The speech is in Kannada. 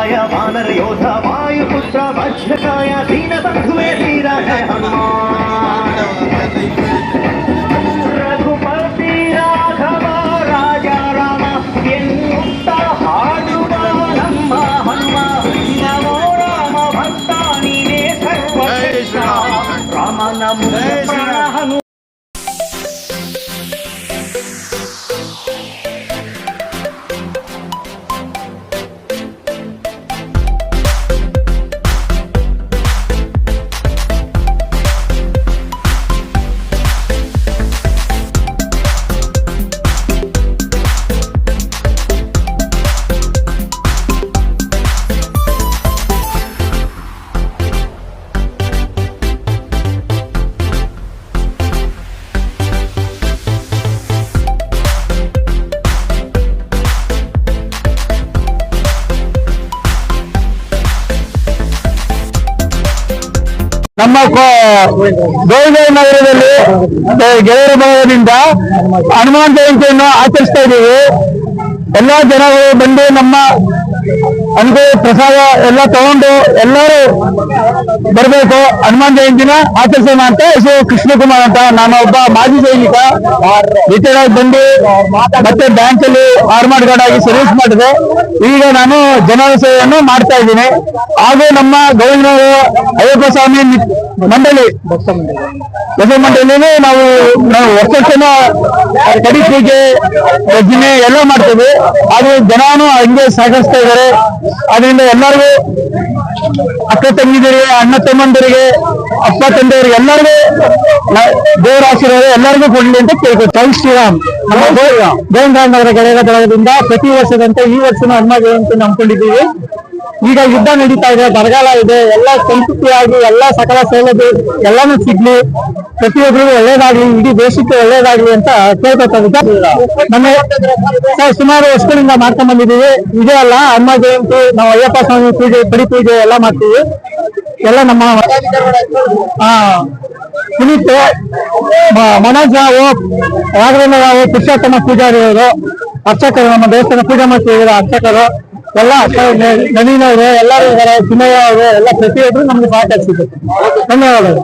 काया वानर योधा वायुपुत्र वज्रकाय दीनबन्धुवे वीरा जय हनुमान रघुपति राघव राजा राम एन्नुत्ता हाडुव नम्म हनुम नमो राम भक्त नीवे सर्वश्रेष्ठ राम नमो प्राण हनु ನಮ್ಮ ಗೋವಿಂದ ನಗರದಲ್ಲಿ ಗೆಳೆಯರ ಬಳಗದಿಂದ ಹನುಮಾನ್ ಜಯಂತಿಯನ್ನು ಆಚರಿಸ್ತಾ ಇದ್ದೀವಿ. ಎಲ್ಲಾ ಜನಗಳು ಬಂದು ನಮ್ಮ ಅನುಕೂಲ ಪ್ರಸಾದ ಎಲ್ಲ ತಗೊಂಡು ಎಲ್ಲರೂ ಬರಬೇಕು. ಹನುಮಾನ್ ಜಯಂತಿನ ಆಚರಿಸೋಣ ಅಂತ. ಹೆಸರು ಕೃಷ್ಣಕುಮಾರ್ ಅಂತ, ನಾನು ಒಬ್ಬ ಮಾಜಿ ಸೈನಿಕ, ರಿಟೈರ್ಡ್ ಆಗಿ ಬಂದು ಮತ್ತೆ ಬ್ಯಾಂಕ್ ಅಲ್ಲಿ ಆರ್ಮಡ್ ಗಾರ್ಡ್ ಆಗಿ ಸರ್ವಿಸ್ ಮಾಡಿದೆ. ಈಗ ನಾನು ಜನರ ಸೇವೆಯನ್ನು ಮಾಡ್ತಾ ಇದ್ದೀನಿ. ಹಾಗೂ ನಮ್ಮ ಗೋವಿಂದ ಅಯ್ಯಪ್ಪ ಸ್ವಾಮಿ ಮಂಡಳಿ ಹೊಸ ಮಂಡಳಿಯಲ್ಲಿ ನಾವು ವರ್ಷಕ್ಕೆನ ಕಡಿ ಪೂಜೆ ಭಜನೆ ಎಲ್ಲ ಮಾಡ್ತೇವೆ. ಅದು ಜನನು ಹಂಗೆ ಸಹಕರಿಸ್ತಾ ಇದ್ದಾರೆ. ಅದರಿಂದ ಎಲ್ಲರಿಗೂ ಅಕ್ಕ ತಂಗಿದರಿಗೆ, ಅಣ್ಣ ತಮ್ಮಂದರಿಗೆ, ಅಪ್ಪ ತಂದೆಯವರಿಗೆ ಎಲ್ಲರಿಗೂ ದೇವರ ಆಶೀರ್ವಾದ ಎಲ್ಲರಿಗೂ ಕೊಡಲಿ ಅಂತ ಕೇಳ್ಬೋದು. ಜೈ ಶ್ರೀರಾಮ್. ನಮ್ಮ ಗೋವಿಂದ ನಗರ ಗೆಳೆಯರ ಬಳಗದಿಂದ ಪ್ರತಿ ವರ್ಷದಂತೆ ಈ ವರ್ಷನೂ ಹನುಮ ಜಯಂತಿಯನ್ನು ಹಮ್ಮಿಕೊಂಡಿದ್ದೀವಿ. ಈಗ ಯುದ್ಧ ನಡೀತಾ ಇದೆ, ಬರಗಾಲ ಇದೆ, ಎಲ್ಲ ಸಂಸ್ಕೃತಿಯಾಗಿ ಎಲ್ಲ ಸಕಲ ಸೌಲಭ್ಯ ಎಲ್ಲಾನು ಸಿಗ್ಲಿ, ಪ್ರತಿಯೊಬ್ಬರಿಗೂ ಒಳ್ಳೇದಾಗ್ಲಿ, ಇಡೀ ದೇಶಕ್ಕೆ ಒಳ್ಳೇದಾಗ್ಲಿ ಅಂತ ಕೇಳ್ಕೊತಾರೆ. ನಮ್ಮ ಸುಮಾರು ವರ್ಷಗಳಿಂದ ಮಾಡ್ಕೊಂಡ್ ಬಂದಿದ್ದೀವಿ. ಇದೇ ಅಲ್ಲ ಹನುಮ ಜಯಂತಿ, ನಾವು ಅಯ್ಯಪ್ಪ ಸ್ವಾಮಿ ಪೂಜೆ, ಪಡಿ ಪೂಜೆ ಎಲ್ಲ ಮಾಡ್ತೀವಿ. ಎಲ್ಲ ನಮ್ಮ ಪುನೀತ್ ಮನೋಜ್ ನಾವು ರಾಘವೇಂದ್ರ ನಾವು ಪುರುಷೋತ್ತಮ ಪೂಜಾರಿ ಅವರು, ಅರ್ಚಕರು, ನಮ್ಮ ದೇವಸ್ಥಾನ ಪೂಜೆ ಮಾಡ್ತಿದ್ದೀರ ಅರ್ಚಕರು ಎಲ್ಲ, ನವೀನವರು ಎಲ್ಲರೂ ಇದ್ದಾರೆ, ಚಿನ್ನಯ್ಯ ಅವರು ಎಲ್ಲ ಪ್ರತಿಯೊಬ್ಬರು ನಮ್ಗೆ ಸಹಕರಿಸಿದ್ರು. ಧನ್ಯವಾದಗಳು.